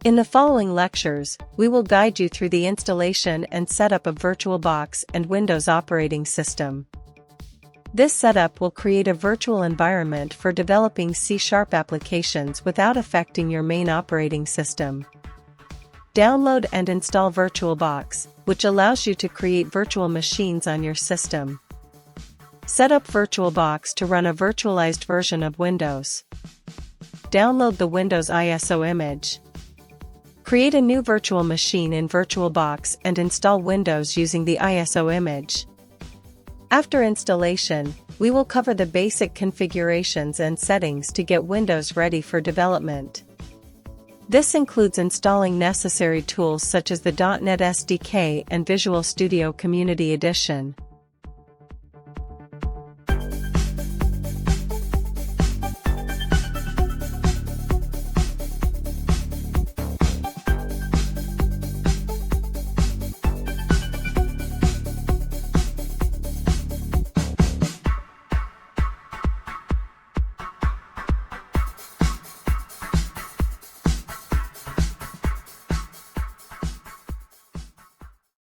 In the following lectures, we will guide you through the installation and setup of VirtualBox and Windows operating system. This setup will create a virtual environment for developing C# applications without affecting your main operating system. Download and install VirtualBox, which allows you to create virtual machines on your system. Set up VirtualBox to run a virtualized version of Windows. Download the Windows ISO image. Create a new virtual machine in VirtualBox and install Windows using the ISO image. After installation, we will cover the basic configurations and settings to get Windows ready for development. This includes installing necessary tools such as the .NET SDK and Visual Studio Community Edition.